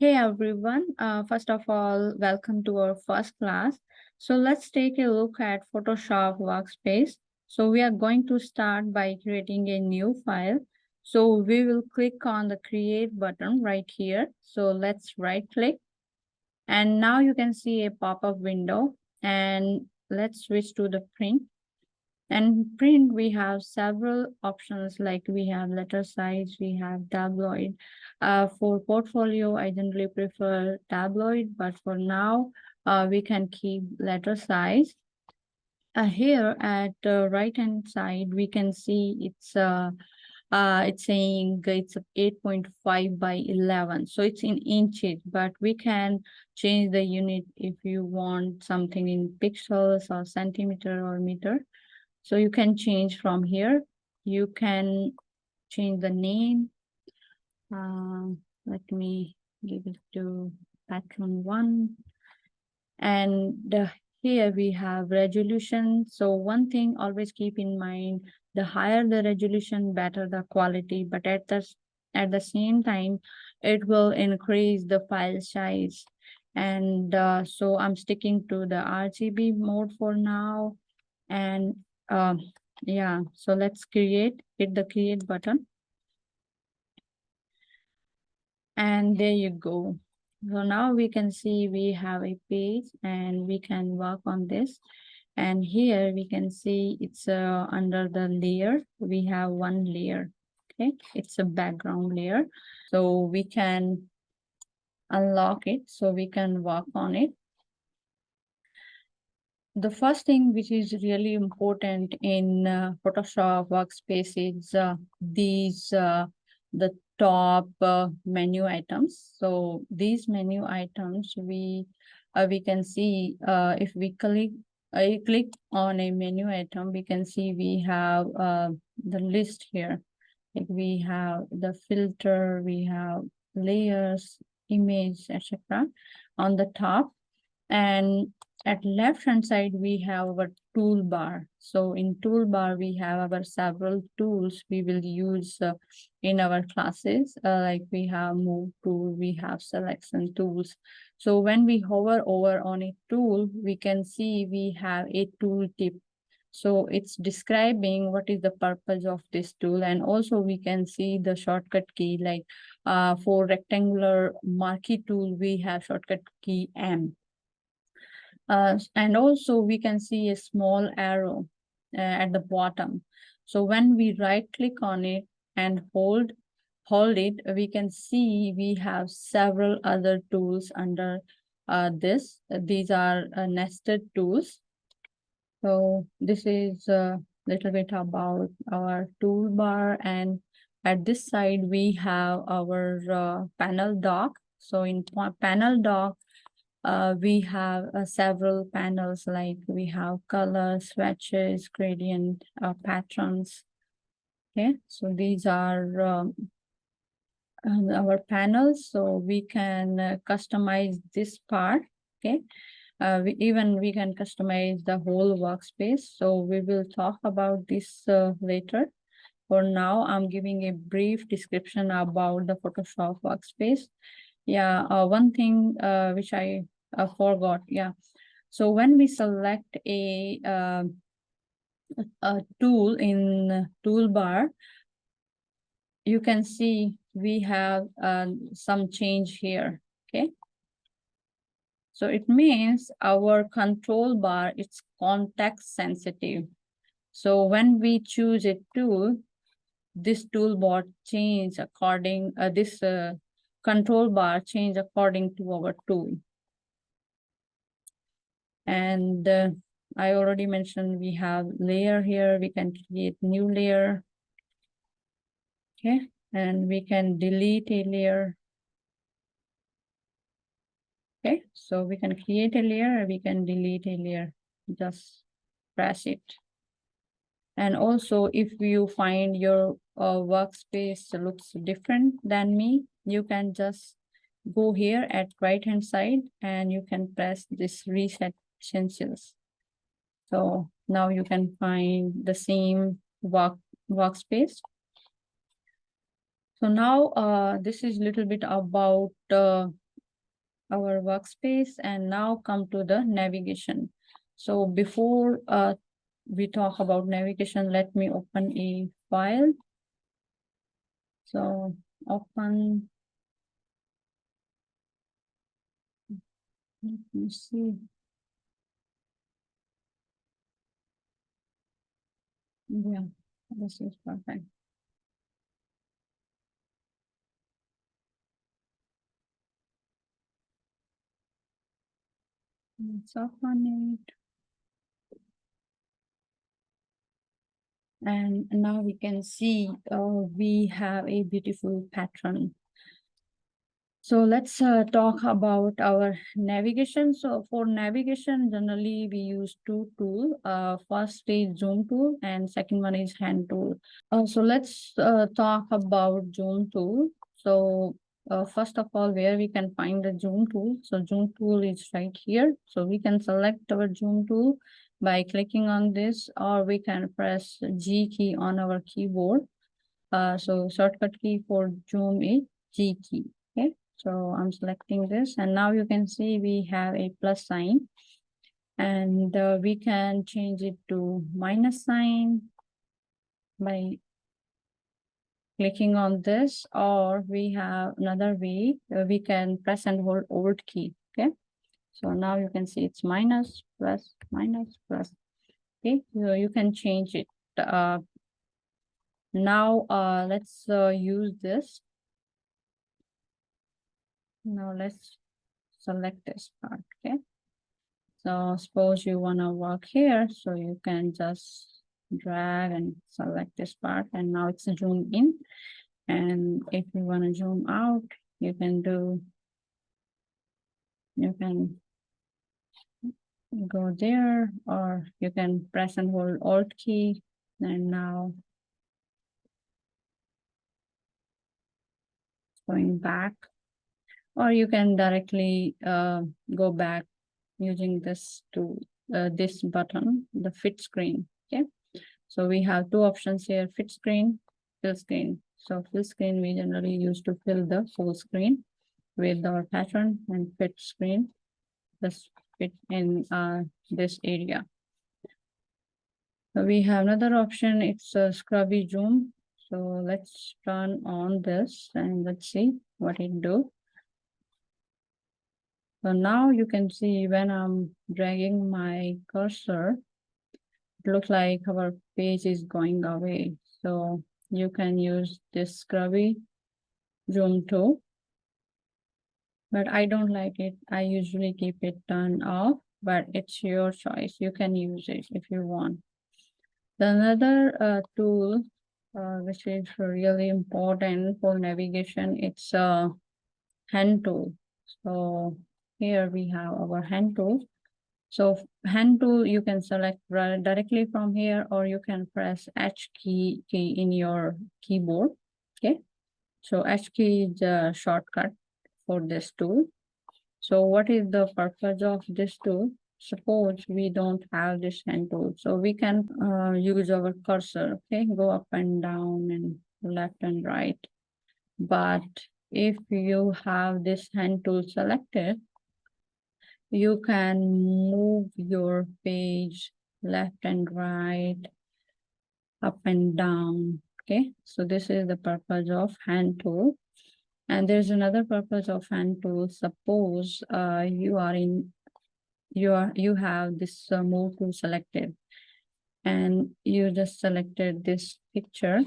Hey everyone, first of all, welcome to our first class. So let's take a look at Photoshop Workspace. So we are going to start by creating a new file. So we will click on the create button right here. So let's right click and now you can see a pop-up window and let's switch to the print. And print, we have several options like we have letter size, we have tabloid. For portfolio, I generally prefer tabloid, but for now, we can keep letter size. Here at the right hand side, we can see it's saying it's 8.5 by 11. So it's in inches, but we can change the unit if you want something in pixels or centimeter or meter. So you can change from here. You can change the name. Let me give it to pattern 1. And here we have resolution. So one thing always keep in mind, the higher the resolution, better the quality. But at the same time, it will increase the file size. And so I'm sticking to the RGB mode for now. And yeah, so let's hit the create button. And there you go. So now we can see we have a page and we can work on this. And here we can see it's under the layer. We have one layer. Okay, it's a background layer. So we can unlock it so we can work on it. The first thing which is really important in Photoshop Workspace is the top menu items. So these menu items we can see if we click on a menu item, we can see we have the list here. Like we have the filter, we have layers, image, etc. on the top. And at left hand side, we have our toolbar. So in toolbar, we have our several tools we will use in our classes. Like we have move tool, we have selection tools. So when we hover over on a tool, we can see we have a tool tip. So it's describing what is the purpose of this tool. And also we can see the shortcut key, like for rectangular marquee tool, we have shortcut key M. And also we can see a small arrow at the bottom. So when we right click on it and hold it, we can see we have several other tools under this. These are nested tools. So this is a little bit about our toolbar, and at this side we have our panel dock. So in panel dock, we have several panels, like we have color, swatches, gradient, patterns. Okay, so these are our panels. So we can customize this part. Okay, we can customize the whole workspace. So we will talk about this later. For now, I'm giving a brief description about the Photoshop workspace. Yeah, one thing which I forgot. Yeah, so when we select a tool in toolbar, you can see we have some change here. Okay, so it means our control bar is context sensitive. So when we choose a tool, this toolbar change according this control bar change according to our tool. And I already mentioned we have layer here. We can create new layer. Okay, and we can delete a layer. Okay, so we can create a layer, we can delete a layer. Just press it. And also, if you find your workspace looks different than me, you can just go here at right hand side and you can press this reset essentials. So now you can find the same workspace. So now this is a little bit about our workspace, and now come to the navigation. So before we talk about navigation, let me open a file. So open, let me see. Yeah, this is perfect. Let's open it. And now we can see we have a beautiful pattern. So let's talk about our navigation. So for navigation, generally we use two tools. First is zoom tool and second one is hand tool. So let's talk about zoom tool. So first of all, where we can find the zoom tool. So zoom tool is right here. So we can select our zoom tool by clicking on this, or we can press G key on our keyboard. So shortcut key for zoom is G key. Okay. So I'm selecting this, and now you can see we have a plus sign, and we can change it to minus sign by clicking on this, or we have another way, we can press and hold Alt key. Okay. So now you can see it's minus, plus, minus, plus. Okay. So you can change it. Now let's use this. Now let's select this part. Okay. So suppose you want to work here, so you can just drag and select this part, and now it's zoomed in. And if you want to zoom out, you can go there, or you can press and hold Alt key, and now going back, or you can directly go back using this this button, the fit screen. Okay. So we have two options here: fit screen, fill screen. So fill screen we generally use to fill the full screen with our pattern, and fit screen just fit in this area. So we have another option, it's a scrubby zoom. So let's turn on this and let's see what it do. So now you can see when I'm dragging my cursor, it looks like our page is going away. So you can use this scrubby zoom tool, but I don't like it. I usually keep it turned off, but it's your choice. You can use it if you want. The another tool which is really important for navigation, it's a hand tool. So here we have our hand tool. So hand tool, you can select directly from here, or you can press H key in your keyboard. Okay. So H key is a shortcut for this tool. So what is the purpose of this tool? Suppose we don't have this hand tool, so we can use our cursor, okay, go up and down and left and right. But if you have this hand tool selected, you can move your page left and right, up and down. Okay, so this is the purpose of hand tool. And there's another purpose of hand tool. Suppose you have this move tool selected, and you just selected this picture.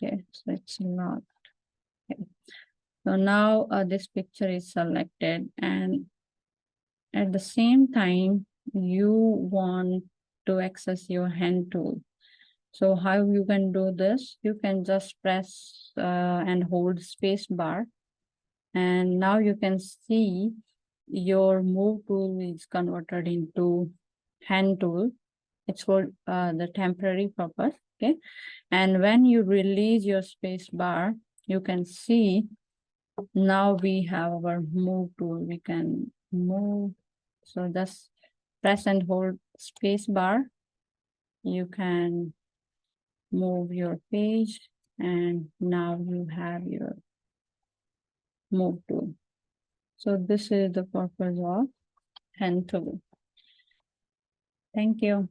Okay, so it's not. Okay. So now this picture is selected, and at the same time you want to access your hand tool. So how you can do this? You can just press and hold space bar, and now you can see your move tool is converted into hand tool. It's for the temporary purpose. Okay. And when you release your space bar, you can see now we have our move tool. We can move. So just press and hold space bar. You can move your page, and now you have your move tool. So this is the purpose of hand tool. Thank you.